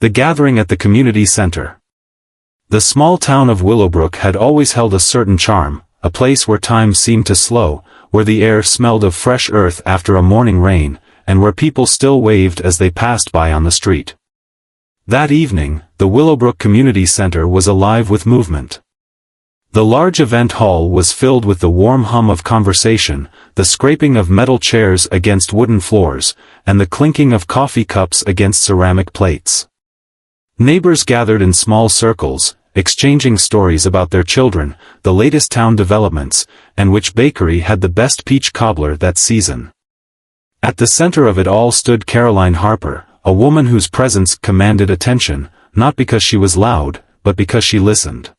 The gathering at the community center. The small town of Willowbrook had always held a certain charm, a place where time seemed to slow, where the air smelled of fresh earth after a morning rain, and where people still waved as they passed by on the street. That evening, the Willowbrook Community Center was alive with movement. The large event hall was filled with the warm hum of conversation, the scraping of metal chairs against wooden floors, and the clinking of coffee cups against ceramic plates. Neighbors gathered in small circles, exchanging stories about their children, the latest town developments, and which bakery had the best peach cobbler that season. At the center of it all stood Karoline Harper, a woman whose presence commanded attention, not because she was loud, but because she listened.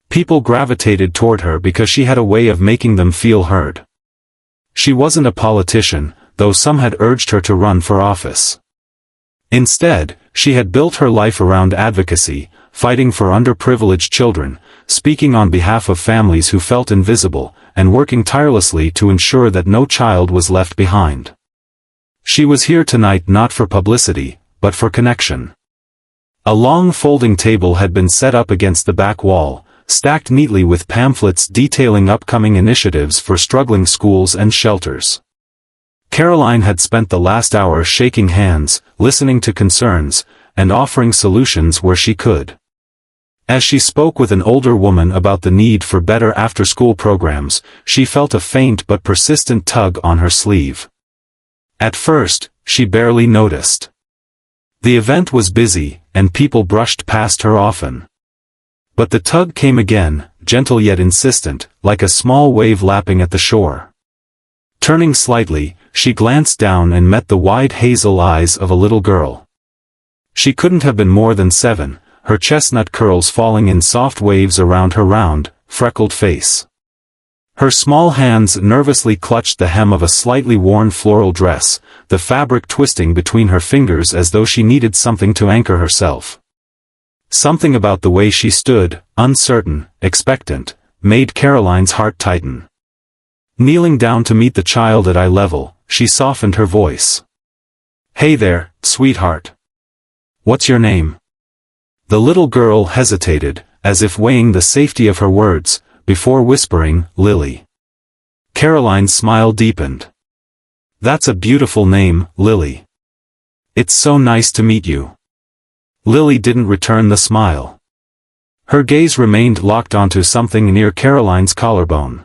People gravitated toward her because she had a way of making them feel heard. She wasn't a politician, though some had urged her to run for office. Instead, she had built her life around advocacy, fighting for underprivileged children, speaking on behalf of families who felt invisible, and working tirelessly to ensure that no child was left behind. She was here tonight not for publicity, but for connection. A long folding table had been set up against the back wall, stacked neatly with pamphlets detailing upcoming initiatives for struggling schools and shelters. Karoline had spent the last hour shaking hands, listening to concerns, and offering solutions where she could. As she spoke with an older woman about the need for better after-school programs, she felt a faint but persistent tug on her sleeve. At first, she barely noticed. The event was busy, and people brushed past her often. But the tug came again, gentle yet insistent, like a small wave lapping at the shore. Turning slightly, she glanced down and met the wide hazel eyes of a little girl. She couldn't have been more than 7, her chestnut curls falling in soft waves around her round, freckled face. Her small hands nervously clutched the hem of a slightly worn floral dress, the fabric twisting between her fingers as though she needed something to anchor herself. Something about the way she stood, uncertain, expectant, made Karoline's heart tighten. Kneeling down to meet the child at eye level, she softened her voice. "Hey there, sweetheart. What's your name?" The little girl hesitated, as if weighing the safety of her words, before whispering, "Lily." Karoline's smile deepened. "That's a beautiful name, Lily. It's so nice to meet you." Lily didn't return the smile. Her gaze remained locked onto something near Karoline's collarbone.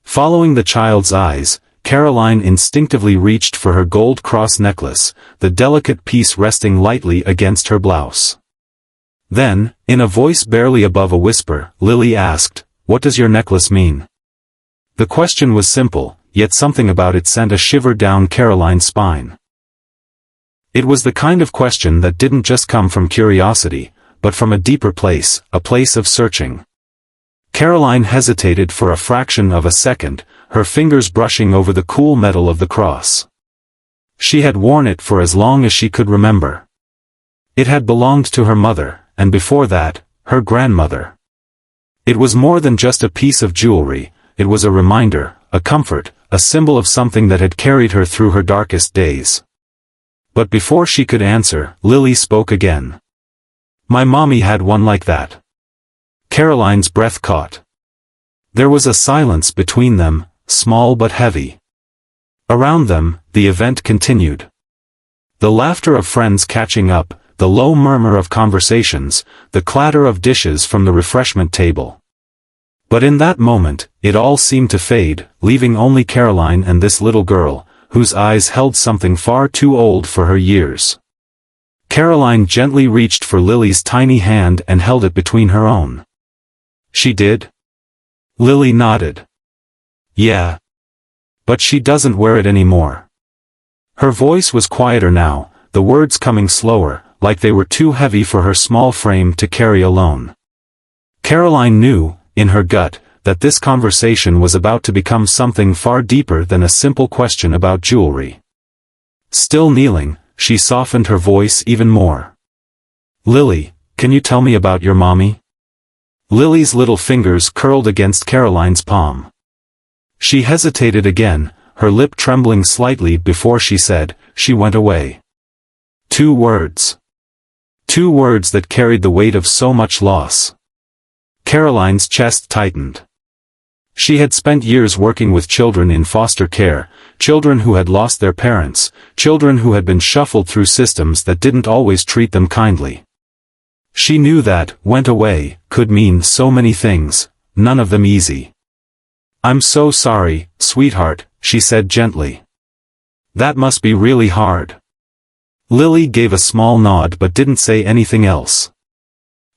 Following the child's eyes, Karoline instinctively reached for her gold cross necklace, the delicate piece resting lightly against her blouse. Then, in a voice barely above a whisper, Lily asked, "What does your necklace mean?" The question was simple, yet something about it sent a shiver down Karoline's spine. It was the kind of question that didn't just come from curiosity, but from a deeper place, a place of searching. Karoline hesitated for a fraction of a second, her fingers brushing over the cool metal of the cross. She had worn it for as long as she could remember. It had belonged to her mother, and before that, her grandmother. It was more than just a piece of jewelry, it was a reminder, a comfort, a symbol of something that had carried her through her darkest days. But before she could answer, Lily spoke again. "My mommy had one like that." Karoline's breath caught. There was a silence between them, small but heavy. Around them, the event continued. The laughter of friends catching up, the low murmur of conversations, the clatter of dishes from the refreshment table. But in that moment, it all seemed to fade, leaving only Karoline and this little girl, whose eyes held something far too old for her years. Karoline gently reached for Lily's tiny hand and held it between her own. "She did?" Lily nodded. "Yeah. But she doesn't wear it anymore." Her voice was quieter now, the words coming slower, like they were too heavy for her small frame to carry alone. Karoline knew, in her gut, that this conversation was about to become something far deeper than a simple question about jewelry. Still kneeling, she softened her voice even more. "Lily, can you tell me about your mommy?" Lily's little fingers curled against Karoline's palm. She hesitated again, her lip trembling slightly before she said, "She went away." 2 words. 2 words that carried the weight of so much loss. Karoline's chest tightened. She had spent years working with children in foster care, children who had lost their parents, children who had been shuffled through systems that didn't always treat them kindly. She knew that, "went away," could mean so many things, none of them easy. "I'm so sorry, sweetheart," she said gently. "That must be really hard." Lily gave a small nod but didn't say anything else.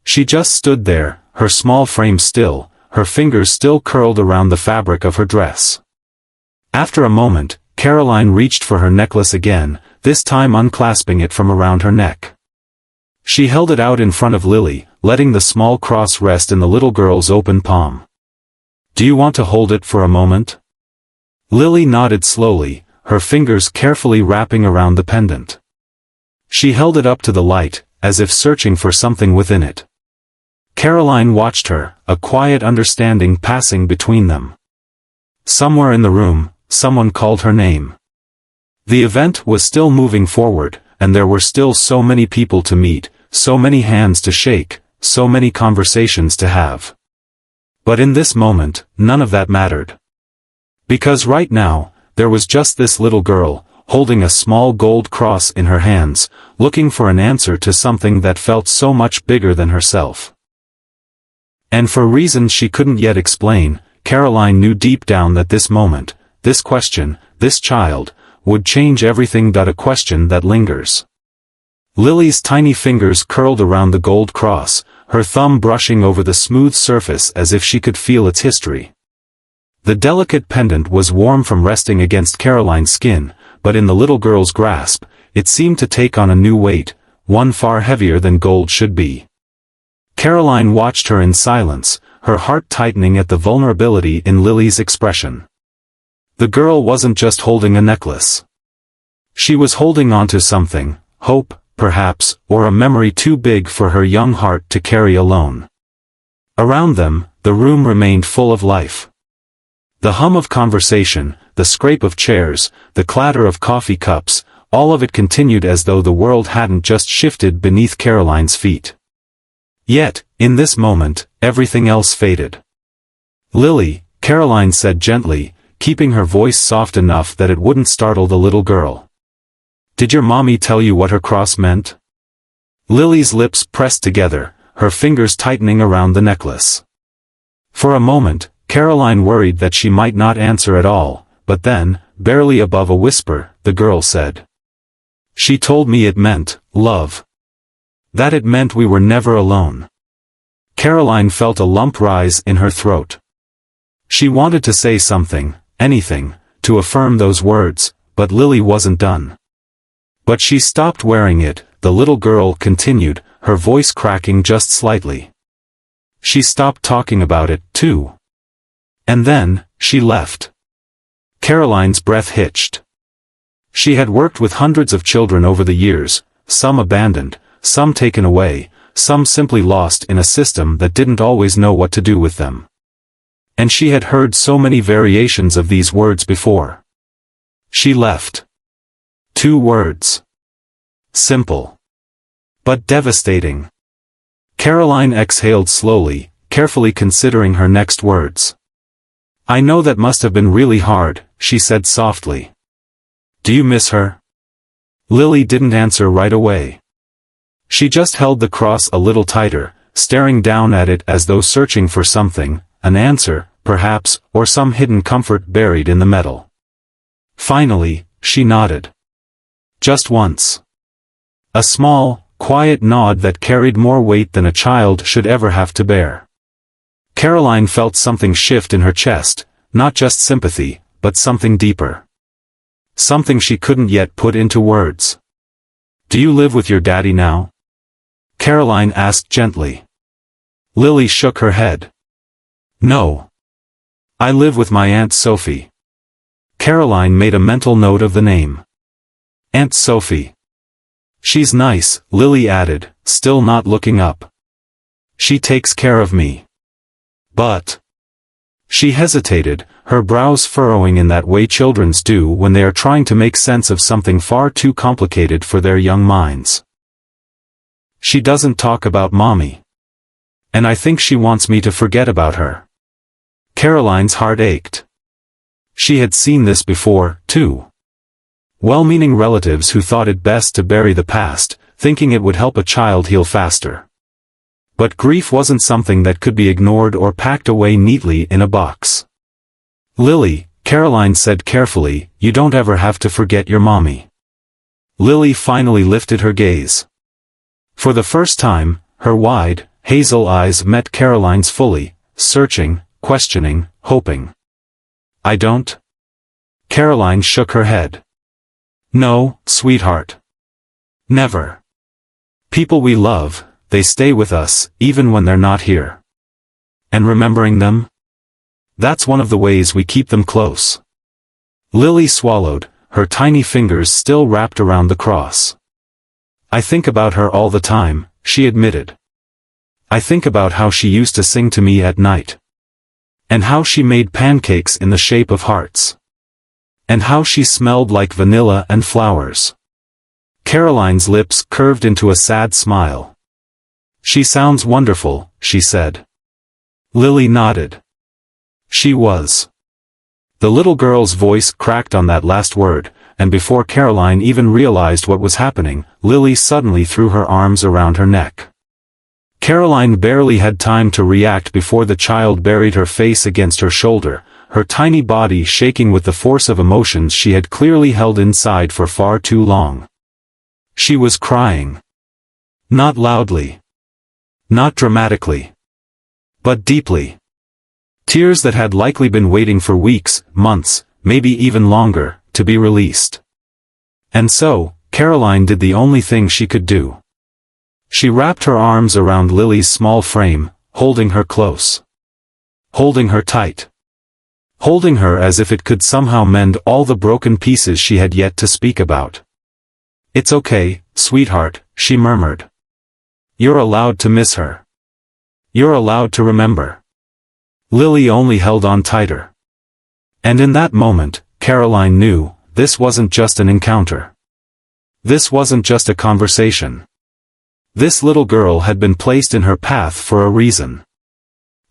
She just stood there, her small frame still, her fingers still curled around the fabric of her dress. After a moment, Karoline reached for her necklace again, this time unclasping it from around her neck. She held it out in front of Lily, letting the small cross rest in the little girl's open palm. "Do you want to hold it for a moment?" Lily nodded slowly, her fingers carefully wrapping around the pendant. She held it up to the light, as if searching for something within it. Karoline watched her, a quiet understanding passing between them. Somewhere in the room, someone called her name. The event was still moving forward, and there were still so many people to meet, so many hands to shake, so many conversations to have. But in this moment, none of that mattered. Because right now, there was just this little girl, holding a small gold cross in her hands, looking for an answer to something that felt so much bigger than herself. And for reasons she couldn't yet explain, Karoline knew deep down that this moment, this question, this child, would change everything. A question that lingers. Lily's tiny fingers curled around the gold cross, her thumb brushing over the smooth surface as if she could feel its history. The delicate pendant was warm from resting against Karoline's skin, but in the little girl's grasp, it seemed to take on a new weight, one far heavier than gold should be. Karoline watched her in silence, her heart tightening at the vulnerability in Lily's expression. The girl wasn't just holding a necklace. She was holding onto something, hope, perhaps, or a memory too big for her young heart to carry alone. Around them, the room remained full of life. The hum of conversation, the scrape of chairs, the clatter of coffee cups, all of it continued as though the world hadn't just shifted beneath Karoline's feet. Yet, in this moment, everything else faded. "Lily," Karoline said gently, keeping her voice soft enough that it wouldn't startle the little girl. "Did your mommy tell you what her cross meant?" Lily's lips pressed together, her fingers tightening around the necklace. For a moment, Karoline worried that she might not answer at all, but then, barely above a whisper, the girl said, "She told me it meant love. That it meant we were never alone." Karoline felt a lump rise in her throat. She wanted to say something, anything, to affirm those words, but Lily wasn't done. "But she stopped wearing it," the little girl continued, her voice cracking just slightly. "She stopped talking about it, too. And then, she left." Karoline's breath hitched. She had worked with hundreds of children over the years, some abandoned, some taken away, some simply lost in a system that didn't always know what to do with them. And she had heard so many variations of these words before. She left. 2 words. Simple. But devastating. Karoline exhaled slowly, carefully considering her next words. "I know that must have been really hard," she said softly. "Do you miss her?" Lily didn't answer right away. She just held the cross a little tighter, staring down at it as though searching for something, an answer, perhaps, or some hidden comfort buried in the metal. Finally, she nodded. Just once. A small, quiet nod that carried more weight than a child should ever have to bear. Karoline felt something shift in her chest, not just sympathy, but something deeper. Something she couldn't yet put into words. "Do you live with your daddy now?" Karoline asked gently. Lily shook her head. "No. I live with my Aunt Sophie." Karoline made a mental note of the name. "Aunt Sophie. She's nice," Lily added, still not looking up. "She takes care of me. But..." She hesitated, her brows furrowing in that way children do when they are trying to make sense of something far too complicated for their young minds. She doesn't talk about mommy. And I think she wants me to forget about her." Karoline's heart ached. She had seen this before, too. Well-meaning relatives who thought it best to bury the past, thinking it would help a child heal faster. But grief wasn't something that could be ignored or packed away neatly in a box. "Lily," Karoline said carefully, "you don't ever have to forget your mommy." Lily finally lifted her gaze. For the first time, her wide, hazel eyes met Karoline's fully, searching, questioning, hoping. "I don't?" Karoline shook her head. "No, sweetheart. Never. People we love, they stay with us, even when they're not here. And remembering them? That's one of the ways we keep them close." Lily swallowed, her tiny fingers still wrapped around the cross. "I think about her all the time," she admitted. "I think about how she used to sing to me at night. And how she made pancakes in the shape of hearts. And how she smelled like vanilla and flowers." Karoline's lips curved into a sad smile. "She sounds wonderful," she said. Lily nodded. She was. The little girl's voice cracked on that last word, and before Karoline even realized what was happening, Lily suddenly threw her arms around her neck. Karoline barely had time to react before the child buried her face against her shoulder, her tiny body shaking with the force of emotions she had clearly held inside for far too long. She was crying. Not loudly. Not dramatically. But deeply. Tears that had likely been waiting for weeks, months, maybe even longer, to be released. And so, Karoline did the only thing she could do. She wrapped her arms around Lily's small frame, holding her close. Holding her tight. Holding her as if it could somehow mend all the broken pieces she had yet to speak about. "It's okay, sweetheart," she murmured. "You're allowed to miss her. You're allowed to remember." Lily only held on tighter. And in that moment, Karoline knew, this wasn't just an encounter. This wasn't just a conversation. This little girl had been placed in her path for a reason.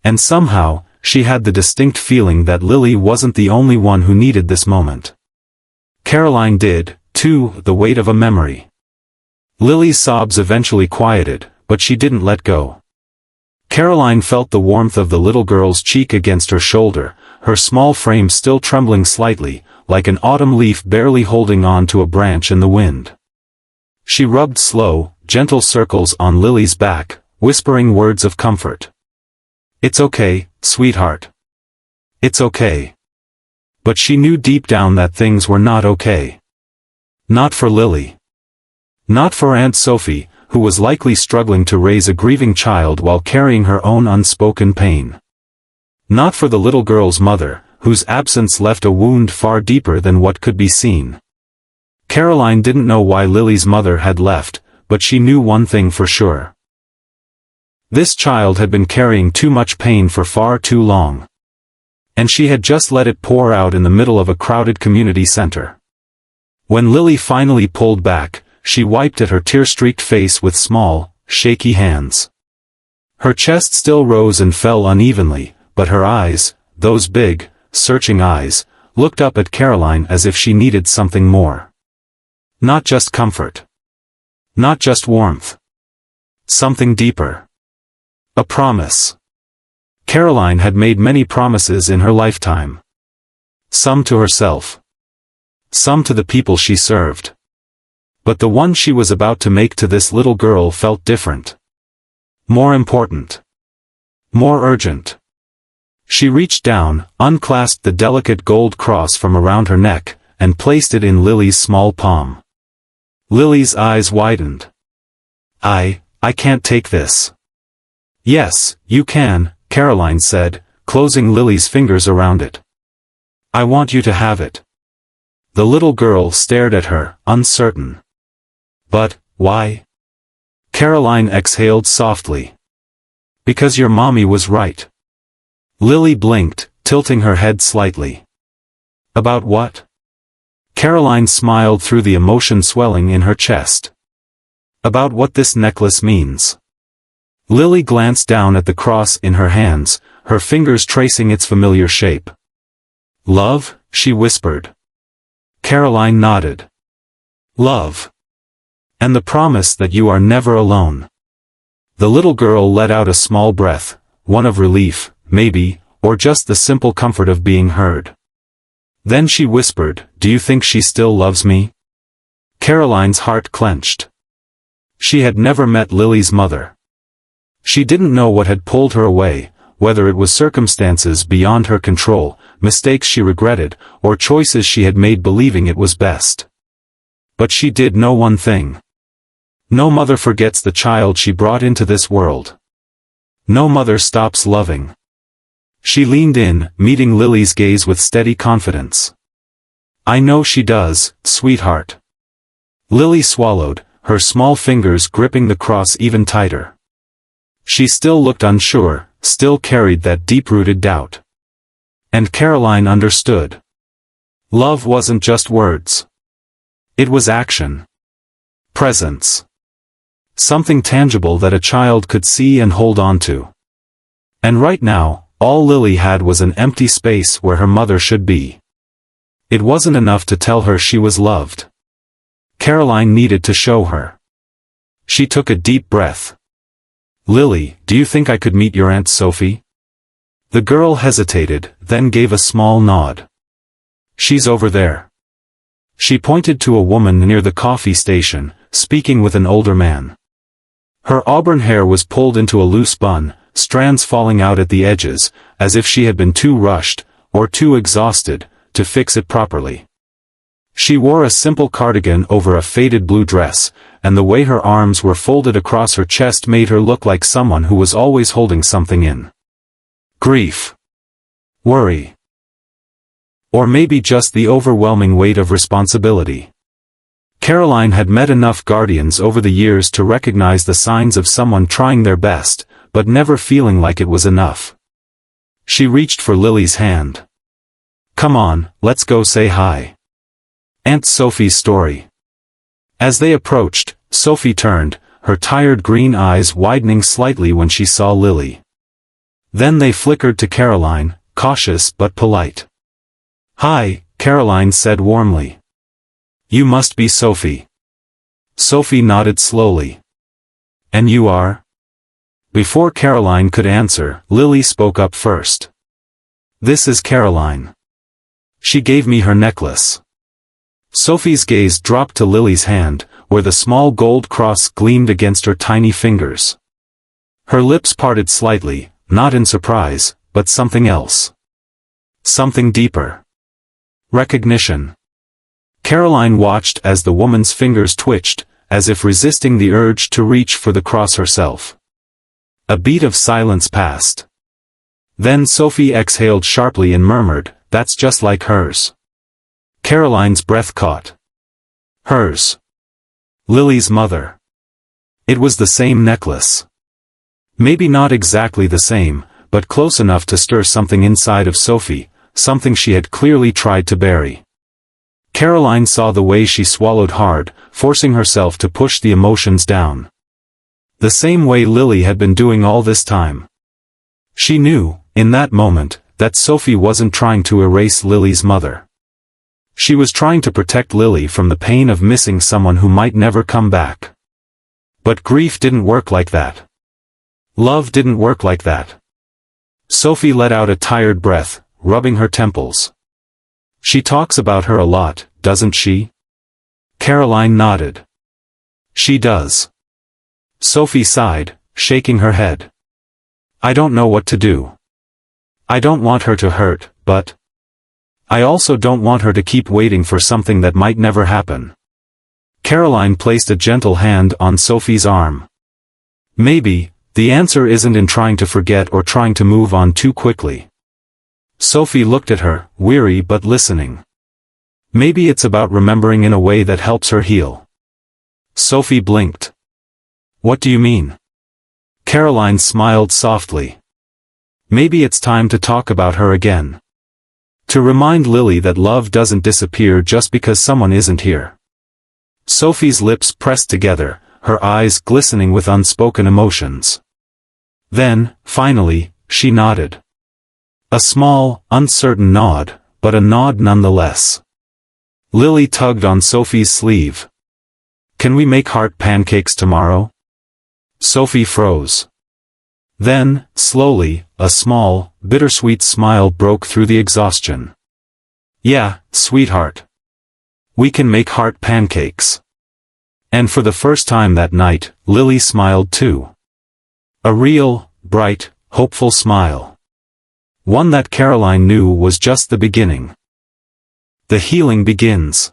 And somehow, she had the distinct feeling that Lily wasn't the only one who needed this moment. Karoline did, too, the weight of a memory. Lily's sobs eventually quieted, but she didn't let go. Karoline felt the warmth of the little girl's cheek against her shoulder, her small frame still trembling slightly, like an autumn leaf barely holding on to a branch in the wind. She rubbed slow, gentle circles on Lily's back, whispering words of comfort. "It's okay, sweetheart. It's okay." But she knew deep down that things were not okay. Not for Lily. Not for Aunt Sophie, who was likely struggling to raise a grieving child while carrying her own unspoken pain. Not for the little girl's mother, whose absence left a wound far deeper than what could be seen. Karoline didn't know why Lily's mother had left, but she knew one thing for sure. This child had been carrying too much pain for far too long. And she had just let it pour out in the middle of a crowded community center. When Lily finally pulled back, she wiped at her tear-streaked face with small, shaky hands. Her chest still rose and fell unevenly, but her eyes, those big, searching eyes, looked up at Karoline as if she needed something more. Not just comfort. Not just warmth. Something deeper. A promise. Karoline had made many promises in her lifetime. Some to herself. Some to the people she served. But the one she was about to make to this little girl felt different. More important. More urgent. She reached down, unclasped the delicate gold cross from around her neck, and placed it in Lily's small palm. Lily's eyes widened. I can't take this." "Yes, you can," Karoline said, closing Lily's fingers around it. "I want you to have it." The little girl stared at her, uncertain. "But, why?" Karoline exhaled softly. "Because your mommy was right." Lily blinked, tilting her head slightly. "About what?" Karoline smiled through the emotion swelling in her chest. About what this necklace means. Lily glanced down at the cross in her hands, her fingers tracing its familiar shape. Love, she whispered. Karoline nodded. Love. And the promise that you are never alone. The little girl let out a small breath, one of relief, maybe, or just the simple comfort of being heard. Then she whispered, "Do you think she still loves me?" Karoline's heart clenched. She had never met Lily's mother. She didn't know what had pulled her away, whether it was circumstances beyond her control, mistakes she regretted, or choices she had made believing it was best. But she did know one thing. No mother forgets the child she brought into this world. No mother stops loving. She leaned in, meeting Lily's gaze with steady confidence. "I know she does, sweetheart." Lily swallowed, her small fingers gripping the cross even tighter. She still looked unsure, still carried that deep-rooted doubt. And Karoline understood. Love wasn't just words. It was action. Presence. Something tangible that a child could see and hold on to. And right now, all Lily had was an empty space where her mother should be. It wasn't enough to tell her she was loved. Karoline needed to show her. She took a deep breath. "Lily, do you think I could meet your Aunt Sophie?" The girl hesitated, then gave a small nod. "She's over there." She pointed to a woman near the coffee station, speaking with an older man. Her auburn hair was pulled into a loose bun, strands falling out at the edges, as if she had been too rushed, or too exhausted, to fix it properly. She wore a simple cardigan over a faded blue dress, and the way her arms were folded across her chest made her look like someone who was always holding something in. Grief. Worry. Or maybe just the overwhelming weight of responsibility. Karoline had met enough guardians over the years to recognize the signs of someone trying their best, but never feeling like it was enough. She reached for Lily's hand. "Come on, let's go say hi." Aunt Sophie's story. As they approached, Sophie turned, her tired green eyes widening slightly when she saw Lily. Then they flickered to Karoline, cautious but polite. "Hi," Karoline said warmly. "You must be Sophie." Sophie nodded slowly. "And you are?" Before Karoline could answer, Lily spoke up first. "This is Karoline. She gave me her necklace." Sophie's gaze dropped to Lily's hand, where the small gold cross gleamed against her tiny fingers. Her lips parted slightly, not in surprise, but something else. Something deeper. Recognition. Karoline watched as the woman's fingers twitched, as if resisting the urge to reach for the cross herself. A beat of silence passed. Then Sophie exhaled sharply and murmured, "That's just like hers." Karoline's breath caught. Hers. Lily's mother. It was the same necklace. Maybe not exactly the same, but close enough to stir something inside of Sophie, something she had clearly tried to bury. Karoline saw the way she swallowed hard, forcing herself to push the emotions down. The same way Lily had been doing all this time. She knew, in that moment, that Sophie wasn't trying to erase Lily's mother. She was trying to protect Lily from the pain of missing someone who might never come back. But grief didn't work like that. Love didn't work like that. Sophie let out a tired breath, rubbing her temples. "She talks about her a lot, doesn't she?" Karoline nodded. "She does." Sophie sighed, shaking her head. "I don't know what to do. I don't want her to hurt, but I also don't want her to keep waiting for something that might never happen." Karoline placed a gentle hand on Sophie's arm. "Maybe, the answer isn't in trying to forget or trying to move on too quickly." Sophie looked at her, weary but listening. "Maybe it's about remembering in a way that helps her heal." Sophie blinked. "What do you mean?" Karoline smiled softly. "Maybe it's time to talk about her again. To remind Lily that love doesn't disappear just because someone isn't here." Sophie's lips pressed together, her eyes glistening with unspoken emotions. Then, finally, she nodded. A small, uncertain nod, but a nod nonetheless. Lily tugged on Sophie's sleeve. "Can we make heart pancakes tomorrow?" Sophie froze. Then, slowly, a small, bittersweet smile broke through the exhaustion. "Yeah, sweetheart. We can make heart pancakes." And for the first time that night, Lily smiled too. A real, bright, hopeful smile. One that Karoline knew was just the beginning. The healing begins.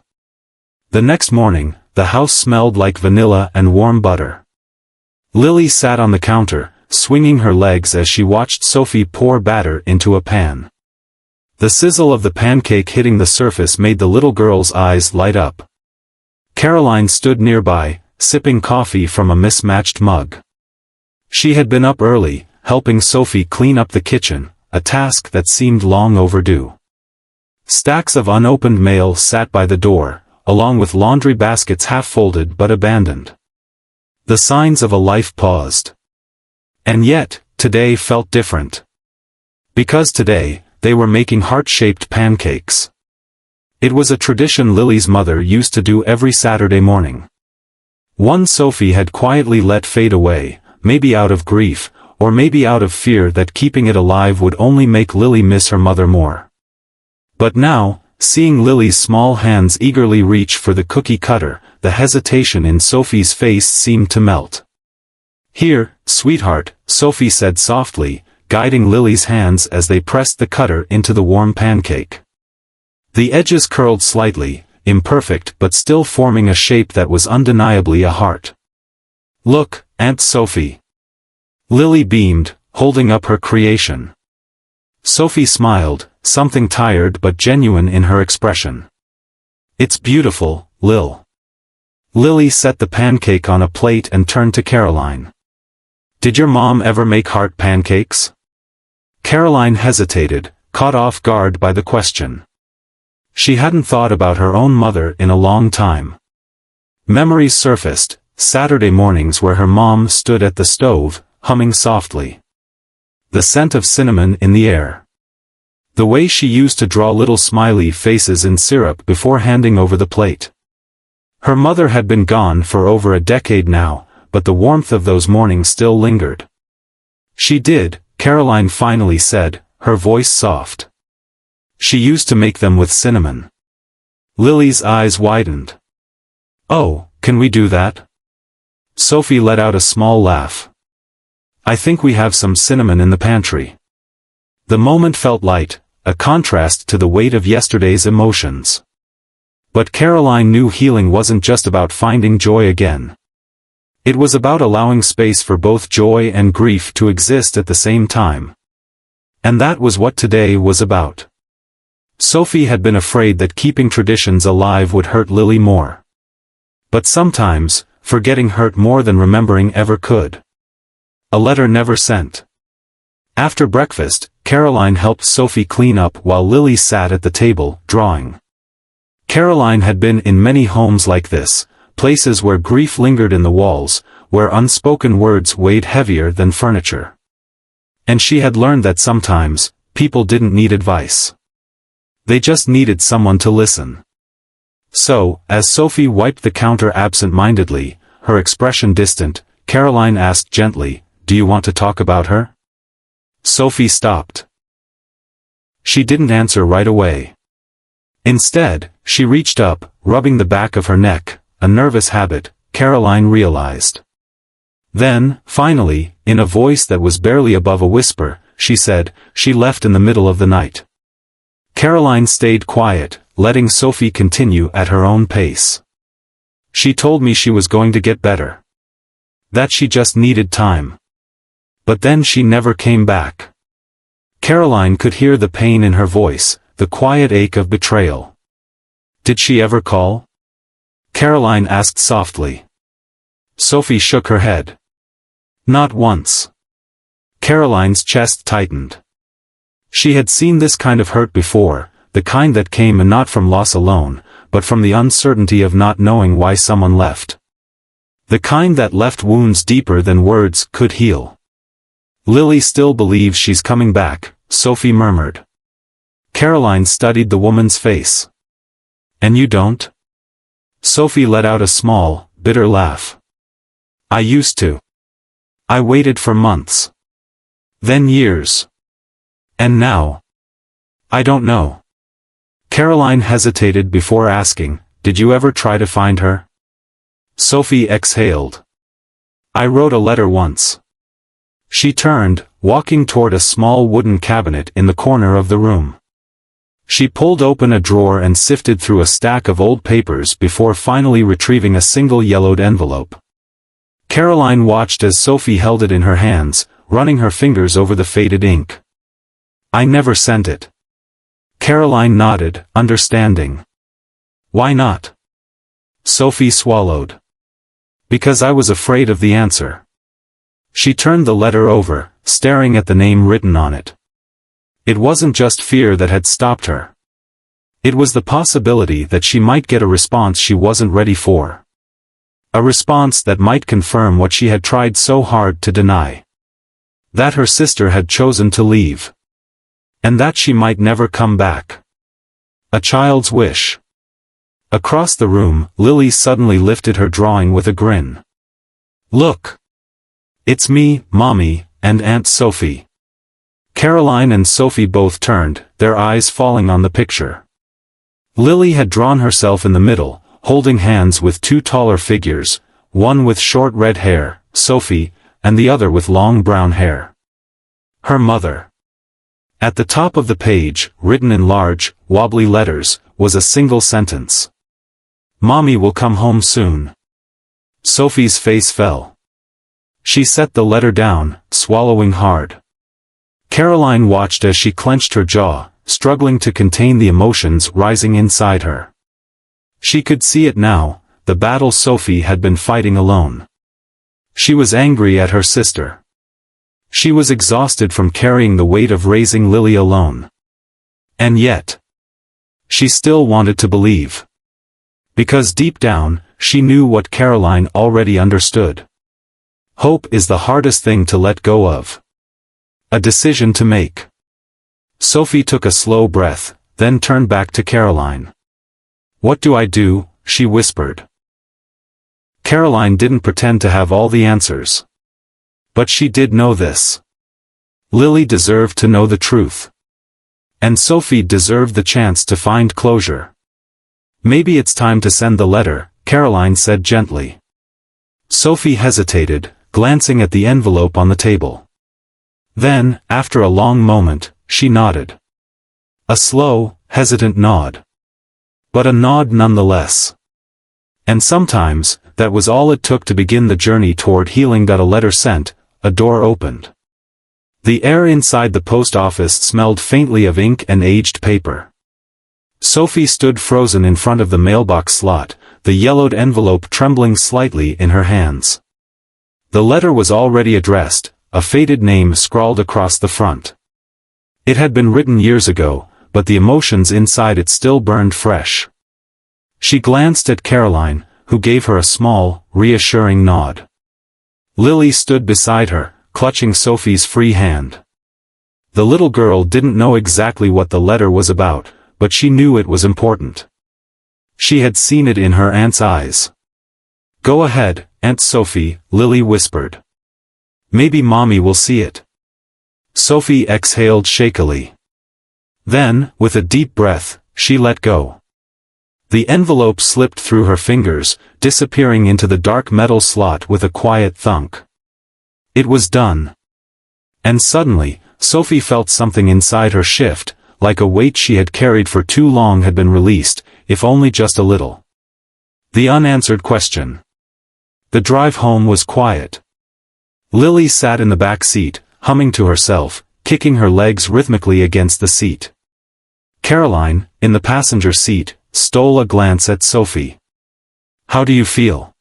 The next morning, the house smelled like vanilla and warm butter. Lily sat on the counter, swinging her legs as she watched Sophie pour batter into a pan. The sizzle of the pancake hitting the surface made the little girl's eyes light up. Karoline stood nearby, sipping coffee from a mismatched mug. She had been up early, helping Sophie clean up the kitchen, a task that seemed long overdue. Stacks of unopened mail sat by the door, along with laundry baskets half folded but abandoned. The signs of a life paused. And yet, today felt different. Because today, they were making heart-shaped pancakes. It was a tradition Lily's mother used to do every Saturday morning. One Sophie had quietly let fade away, maybe out of grief, or maybe out of fear that keeping it alive would only make Lily miss her mother more. But now, seeing Lily's small hands eagerly reach for the cookie cutter, the hesitation in Sophie's face seemed to melt. "Here, sweetheart," Sophie said softly, guiding Lily's hands as they pressed the cutter into the warm pancake. The edges curled slightly, imperfect but still forming a shape that was undeniably a heart. "Look, Aunt Sophie." Lily beamed, holding up her creation. Sophie smiled, something tired but genuine in her expression. "It's beautiful, Lil." Lily set the pancake on a plate and turned to Karoline. "Did your mom ever make heart pancakes?" Karoline hesitated, caught off guard by the question. She hadn't thought about her own mother in a long time. Memories surfaced, Saturday mornings where her mom stood at the stove, humming softly. The scent of cinnamon in the air. The way she used to draw little smiley faces in syrup before handing over the plate. Her mother had been gone for over a decade now, but the warmth of those mornings still lingered. "She did," Karoline finally said, her voice soft. "She used to make them with cinnamon." Lily's eyes widened. "Oh, can we do that?" Sophie let out a small laugh. "I think we have some cinnamon in the pantry." The moment felt light, a contrast to the weight of yesterday's emotions. But Karoline knew healing wasn't just about finding joy again. It was about allowing space for both joy and grief to exist at the same time. And that was what today was about. Sophie had been afraid that keeping traditions alive would hurt Lily more. But sometimes, forgetting hurt more than remembering ever could. A letter never sent. After breakfast, Karoline helped Sophie clean up while Lily sat at the table, drawing. Karoline had been in many homes like this, places where grief lingered in the walls, where unspoken words weighed heavier than furniture. And she had learned that sometimes, people didn't need advice. They just needed someone to listen. So, as Sophie wiped the counter absent-mindedly, her expression distant, Karoline asked gently, "Do you want to talk about her?" Sophie stopped. She didn't answer right away. Instead, she reached up, rubbing the back of her neck, a nervous habit, Karoline realized. Then, finally, in a voice that was barely above a whisper, she said, "She left in the middle of the night." Karoline stayed quiet, letting Sophie continue at her own pace. "She told me she was going to get better. That she just needed time. But then she never came back." Karoline could hear the pain in her voice, the quiet ache of betrayal. "Did she ever call?" Karoline asked softly. Sophie shook her head. "Not once." Karoline's chest tightened. She had seen this kind of hurt before, the kind that came not from loss alone, but from the uncertainty of not knowing why someone left. The kind that left wounds deeper than words could heal. Lily still believes she's coming back, Sophie murmured. Karoline studied the woman's face. And you don't? Sophie let out a small, bitter laugh. I used to. I waited for months. Then years. And now? I don't know. Karoline hesitated before asking, did you ever try to find her? Sophie exhaled. I wrote a letter once. She turned, walking toward a small wooden cabinet in the corner of the room. She pulled open a drawer and sifted through a stack of old papers before finally retrieving a single yellowed envelope. Karoline watched as Sophie held it in her hands, running her fingers over the faded ink. I never sent it. Karoline nodded, understanding. Why not? Sophie swallowed. Because I was afraid of the answer. She turned the letter over, staring at the name written on it. It wasn't just fear that had stopped her. It was the possibility that she might get a response she wasn't ready for. A response that might confirm what she had tried so hard to deny. That her sister had chosen to leave. And that she might never come back. A child's wish. Across the room, Lily suddenly lifted her drawing with a grin. Look! It's me, Mommy, and Aunt Sophie. Karoline and Sophie both turned, their eyes falling on the picture. Lily had drawn herself in the middle, holding hands with two taller figures, one with short red hair, Sophie, and the other with long brown hair. Her mother. At the top of the page, written in large, wobbly letters, was a single sentence. Mommy will come home soon. Sophie's face fell. She set the letter down, swallowing hard. Karoline watched as she clenched her jaw, struggling to contain the emotions rising inside her. She could see it now, the battle Sophie had been fighting alone. She was angry at her sister. She was exhausted from carrying the weight of raising Lily alone. And yet, she still wanted to believe. Because deep down, she knew what Karoline already understood. Hope is the hardest thing to let go of. A decision to make. Sophie took a slow breath, then turned back to Karoline. What do I do? She whispered. Karoline didn't pretend to have all the answers. But she did know this. Lily deserved to know the truth. And Sophie deserved the chance to find closure. Maybe it's time to send the letter, Karoline said gently. Sophie hesitated, glancing at the envelope on the table. Then, after a long moment, she nodded. A slow, hesitant nod. But a nod nonetheless. And sometimes, that was all it took to begin the journey toward healing. Got a letter sent, a door opened. The air inside the post office smelled faintly of ink and aged paper. Sophie stood frozen in front of the mailbox slot, the yellowed envelope trembling slightly in her hands. The letter was already addressed, a faded name scrawled across the front. It had been written years ago, but the emotions inside it still burned fresh. She glanced at Karoline, who gave her a small, reassuring nod. Lily stood beside her, clutching Sophie's free hand. The little girl didn't know exactly what the letter was about, but she knew it was important. She had seen it in her aunt's eyes. Go ahead, Aunt Sophie, Lily whispered. Maybe Mommy will see it. Sophie exhaled shakily. Then, with a deep breath, she let go. The envelope slipped through her fingers, disappearing into the dark metal slot with a quiet thunk. It was done. And suddenly, Sophie felt something inside her shift, like a weight she had carried for too long had been released, if only just a little. The unanswered question. The drive home was quiet. Lily sat in the back seat, humming to herself, kicking her legs rhythmically against the seat. Karoline, in the passenger seat, stole a glance at Sophie. How do you feel?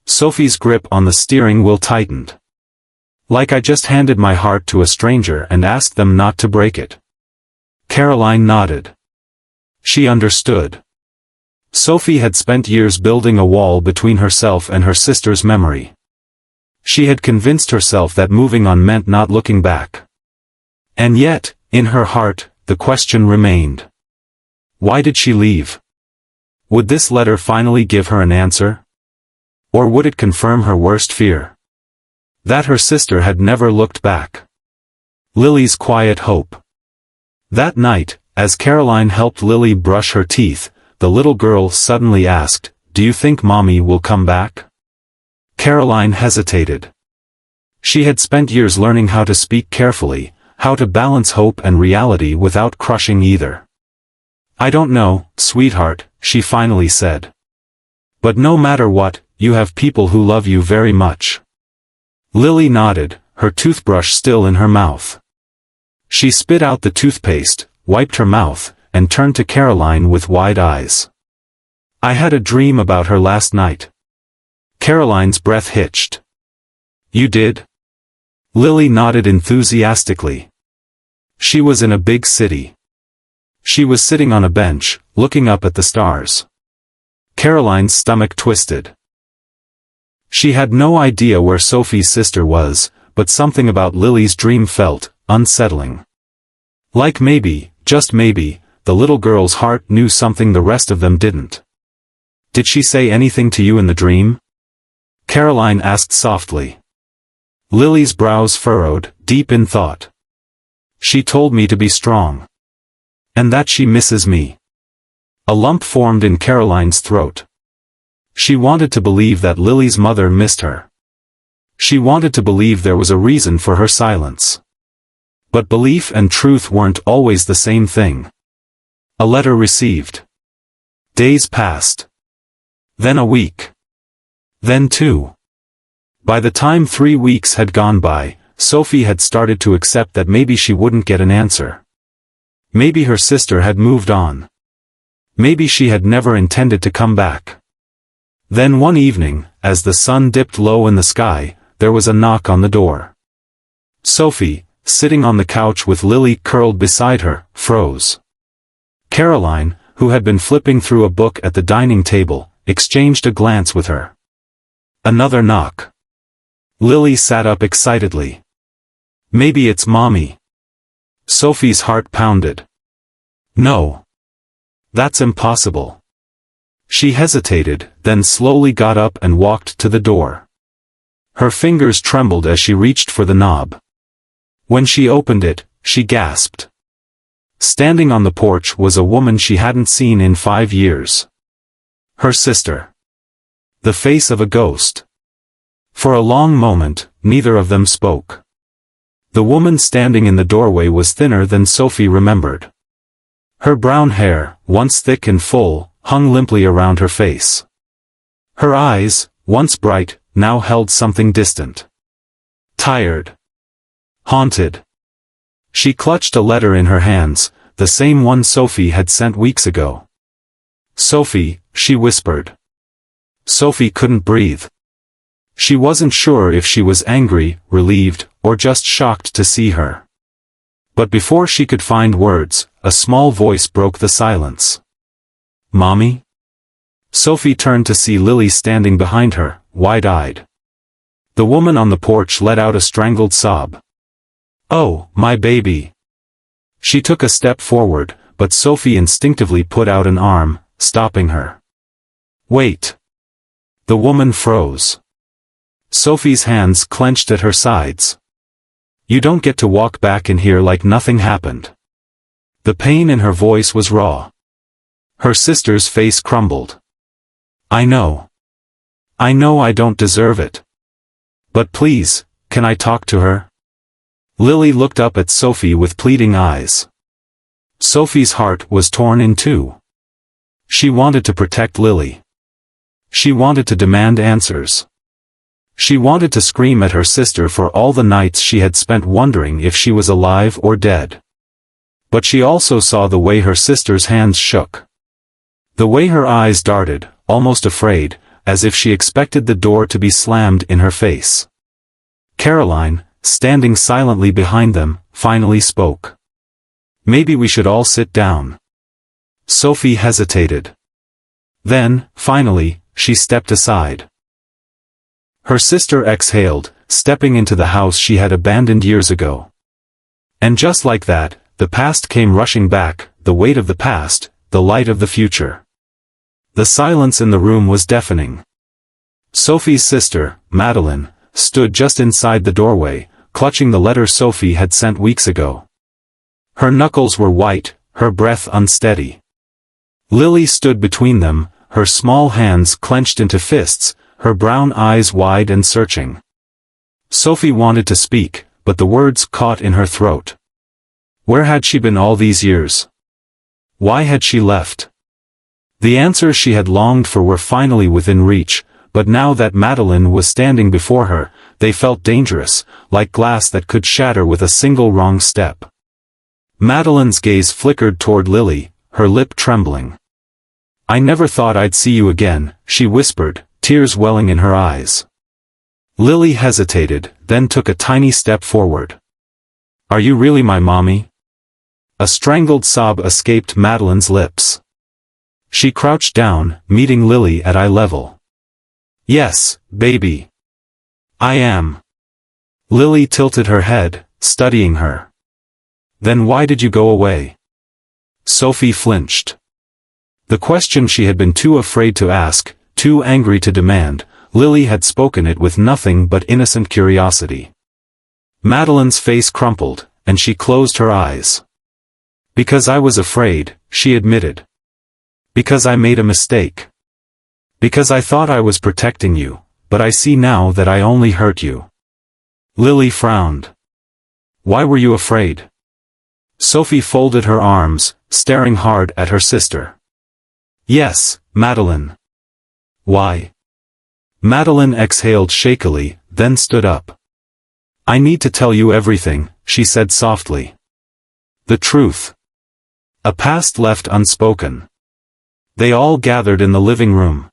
Sophie's grip on the steering wheel tightened. Like I just handed my heart to a stranger and asked them not to break it. Karoline nodded. She understood. Sophie had spent years building a wall between herself and her sister's memory. She had convinced herself that moving on meant not looking back. And yet, in her heart, the question remained. Why did she leave? Would this letter finally give her an answer? Or would it confirm her worst fear? That her sister had never looked back. Lily's quiet hope. That night, as Karoline helped Lily brush her teeth, the little girl suddenly asked, "Do you think Mommy will come back?" Karoline hesitated. She had spent years learning how to speak carefully, how to balance hope and reality without crushing either. "I don't know, sweetheart," she finally said. "But no matter what, you have people who love you very much." Lily nodded, her toothbrush still in her mouth. She spit out the toothpaste, wiped her mouth, and turned to Karoline with wide eyes. "I had a dream about her last night." Karoline's breath hitched. "You did?" Lily nodded enthusiastically. She was in a big city. She was sitting on a bench, looking up at the stars. Karoline's stomach twisted. She had no idea where Sophie's sister was, but something about Lily's dream felt unsettling. Like maybe, just maybe, the little girl's heart knew something the rest of them didn't. "Did she say anything to you in the dream?" Karoline asked softly. Lily's brows furrowed, deep in thought. "She told me to be strong. And that she misses me." A lump formed in Karoline's throat. She wanted to believe that Lily's mother missed her. She wanted to believe there was a reason for her silence. But belief and truth weren't always the same thing. A letter received. Days passed. Then a week. Then 2. By the time 3 weeks had gone by, Sophie had started to accept that maybe she wouldn't get an answer. Maybe her sister had moved on. Maybe she had never intended to come back. Then one evening, as the sun dipped low in the sky, there was a knock on the door. Sophie, sitting on the couch with Lily curled beside her, froze. Karoline, who had been flipping through a book at the dining table, exchanged a glance with her. Another knock. Lily sat up excitedly. "Maybe it's Mommy." Sophie's heart pounded. "No. That's impossible." She hesitated, then slowly got up and walked to the door. Her fingers trembled as she reached for the knob. When she opened it, she gasped. Standing on the porch was a woman she hadn't seen in 5 years. Her sister. The face of a ghost. For a long moment, neither of them spoke. The woman standing in the doorway was thinner than Sophie remembered. Her brown hair, once thick and full, hung limply around her face. Her eyes, once bright, now held something distant. Tired. Haunted. She clutched a letter in her hands, the same one Sophie had sent weeks ago. "Sophie," she whispered. Sophie couldn't breathe. She wasn't sure if she was angry, relieved, or just shocked to see her. But before she could find words, a small voice broke the silence. "Mommy?" Sophie turned to see Lily standing behind her, wide-eyed. The woman on the porch let out a strangled sob. "Oh, my baby." She took a step forward, but Sophie instinctively put out an arm, stopping her. "Wait." The woman froze. Sophie's hands clenched at her sides. "You don't get to walk back in here like nothing happened." The pain in her voice was raw. Her sister's face crumbled. "I know. I know I don't deserve it. But please, can I talk to her?" Lily looked up at Sophie with pleading eyes. Sophie's heart was torn in two. She wanted to protect Lily. She wanted to demand answers. She wanted to scream at her sister for all the nights she had spent wondering if she was alive or dead. But she also saw the way her sister's hands shook. The way her eyes darted, almost afraid, as if she expected the door to be slammed in her face. Karoline, standing silently behind them, finally spoke. "Maybe we should all sit down." Sophie hesitated. Then, finally, she stepped aside. Her sister exhaled, stepping into the house she had abandoned years ago. And just like that, the past came rushing back, the weight of the past, the light of the future. The silence in the room was deafening. Sophie's sister, Madeline, stood just inside the doorway, clutching the letter Sophie had sent weeks ago. Her knuckles were white, her breath unsteady. Lily stood between them, her small hands clenched into fists, her brown eyes wide and searching. Sophie wanted to speak, but the words caught in her throat. Where had she been all these years? Why had she left? The answers she had longed for were finally within reach, but now that Madeline was standing before her, they felt dangerous, like glass that could shatter with a single wrong step. Madeline's gaze flickered toward Lily, her lip trembling. "I never thought I'd see you again," she whispered, tears welling in her eyes. Lily hesitated, then took a tiny step forward. "Are you really my mommy?" A strangled sob escaped Madeline's lips. She crouched down, meeting Lily at eye level. "Yes, baby. I am." Lily tilted her head, studying her. "Then why did you go away?" Sophie flinched. The question she had been too afraid to ask, too angry to demand, Lily had spoken it with nothing but innocent curiosity. Madeline's face crumpled, and she closed her eyes. "Because I was afraid," she admitted. "Because I made a mistake. Because I thought I was protecting you, but I see now that I only hurt you." Lily frowned. "Why were you afraid?" Sophie folded her arms, staring hard at her sister. "Yes, Madeline." "Why?" Madeline exhaled shakily, then stood up. "I need to tell you everything," she said softly. "The truth. A past left unspoken." They all gathered in the living room.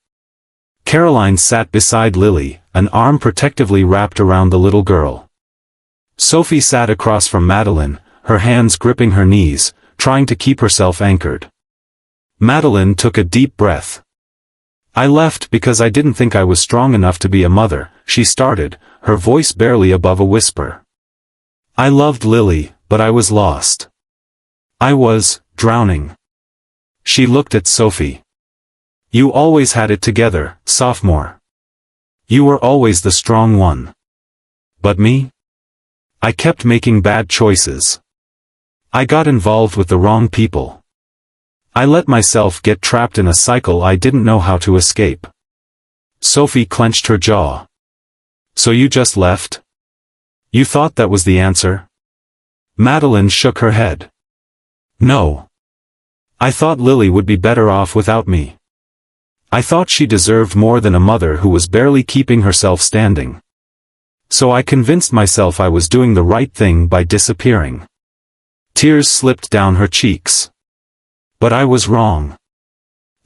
Karoline sat beside Lily, an arm protectively wrapped around the little girl. Sophie sat across from Madeline, her hands gripping her knees, trying to keep herself anchored. Madeline took a deep breath. "I left because I didn't think I was strong enough to be a mother," she started, her voice barely above a whisper. "I loved Lily, but I was lost. I was drowning." She looked at Sophie. "You always had it together, sophomore. You were always the strong one. But me? I kept making bad choices. I got involved with the wrong people. I let myself get trapped in a cycle I didn't know how to escape." Sophie clenched her jaw. "So you just left? You thought that was the answer?" Madeline shook her head. "No. I thought Lily would be better off without me. I thought she deserved more than a mother who was barely keeping herself standing. So I convinced myself I was doing the right thing by disappearing." Tears slipped down her cheeks. "But I was wrong."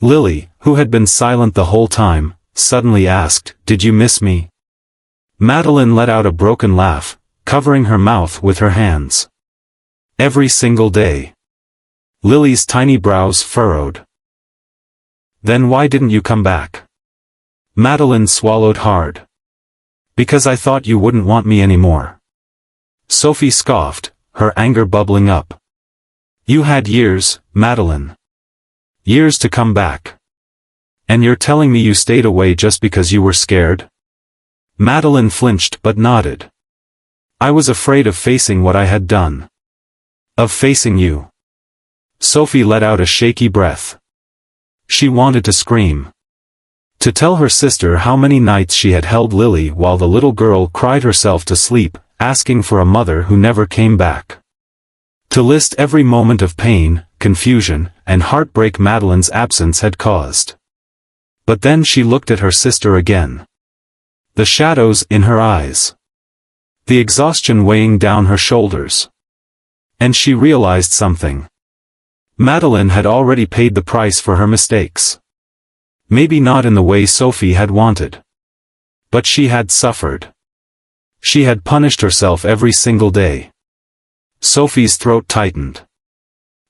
Lily, who had been silent the whole time, suddenly asked, "Did you miss me?" Madeline let out a broken laugh, covering her mouth with her hands. "Every single day." Lily's tiny brows furrowed. "Then why didn't you come back?" Madeline swallowed hard. "Because I thought you wouldn't want me anymore." Sophie scoffed, her anger bubbling up. "You had years, Madeline. Years to come back. And you're telling me you stayed away just because you were scared?" Madeline flinched but nodded. "I was afraid of facing what I had done. Of facing you." Sophie let out a shaky breath. She wanted to scream. To tell her sister how many nights she had held Lily while the little girl cried herself to sleep, asking for a mother who never came back. To list every moment of pain, confusion, and heartbreak Madeline's absence had caused. But then she looked at her sister again. The shadows in her eyes. The exhaustion weighing down her shoulders. And she realized something. Madeline had already paid the price for her mistakes. Maybe not in the way Sophie had wanted. But she had suffered. She had punished herself every single day. Sophie's throat tightened.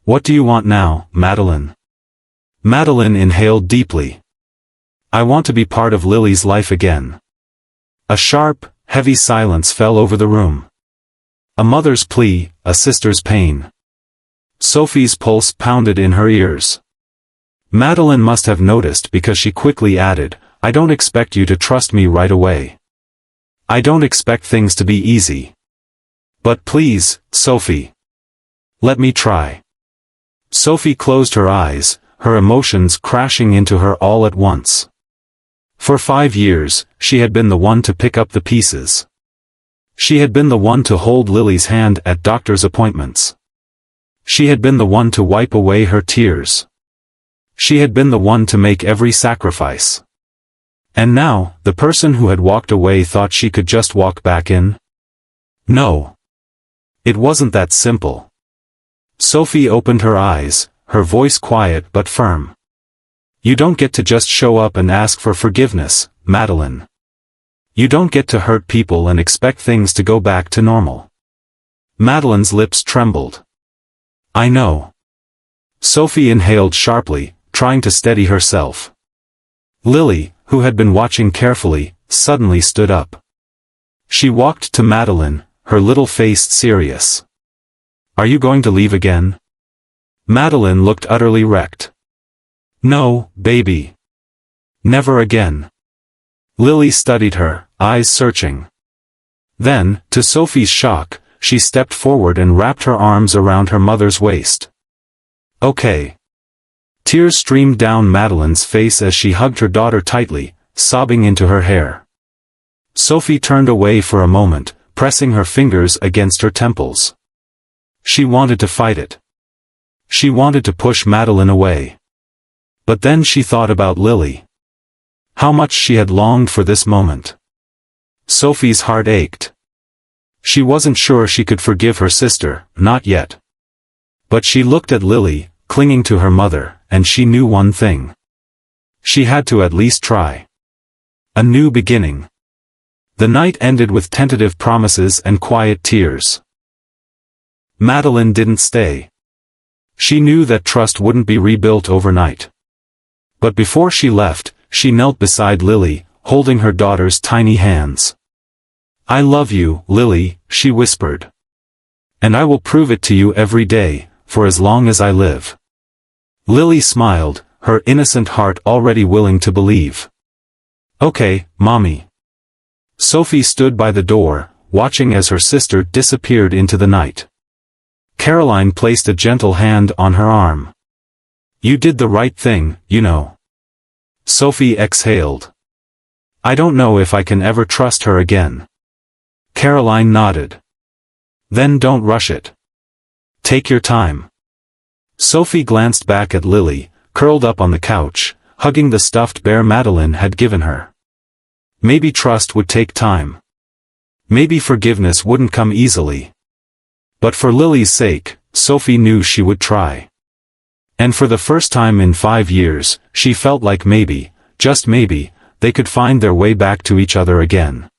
"What do you want now, Madeline?" Madeline inhaled deeply. I want to be part of Lily's life again." A sharp, heavy silence fell over the room. A mother's plea, a sister's pain. Sophie's pulse pounded in her ears. Madeline must have noticed because she quickly added, "I don't expect you to trust me right away. I don't expect things to be easy. But please, Sophie. Let me try." Sophie closed her eyes, her emotions crashing into her all at once. For 5 years, she had been the one to pick up the pieces. She had been the one to hold Lily's hand at doctor's appointments. She had been the one to wipe away her tears. She had been the one to make every sacrifice. And now, the person who had walked away thought she could just walk back in? No. It wasn't that simple. Sophie opened her eyes, her voice quiet but firm. "You don't get to just show up and ask for forgiveness, Madeline. You don't get to hurt people and expect things to go back to normal." Madeline's lips trembled. "I know." Sophie inhaled sharply, trying to steady herself. Lily, who had been watching carefully, suddenly stood up. She walked to Madeline, her little face serious. "Are you going to leave again?" Madeline looked utterly wrecked. "No, baby. Never again." Lily studied her, eyes searching. Then, to Sophie's shock, she stepped forward and wrapped her arms around her mother's waist. "Okay." Tears streamed down Madeline's face as she hugged her daughter tightly, sobbing into her hair. Sophie turned away for a moment, pressing her fingers against her temples. She wanted to fight it. She wanted to push Madeline away. But then she thought about Lily. How much she had longed for this moment. Sophie's heart ached. She wasn't sure she could forgive her sister, not yet. But she looked at Lily, clinging to her mother, and she knew one thing. She had to at least try. A new beginning. The night ended with tentative promises and quiet tears. Madeline didn't stay. She knew that trust wouldn't be rebuilt overnight. But before she left, she knelt beside Lily, holding her daughter's tiny hands. "I love you, Lily," she whispered. "And I will prove it to you every day, for as long as I live." Lily smiled, her innocent heart already willing to believe. "Okay, Mommy." Sophie stood by the door, watching as her sister disappeared into the night. Karoline placed a gentle hand on her arm. "You did the right thing, you know." Sophie exhaled. "I don't know if I can ever trust her again." Karoline nodded. "Then don't rush it. Take your time." Sophie glanced back at Lily, curled up on the couch, hugging the stuffed bear Madeline had given her. Maybe trust would take time. Maybe forgiveness wouldn't come easily. But for Lily's sake, Sophie knew she would try. And for the first time in 5 years, she felt like maybe, just maybe, they could find their way back to each other again.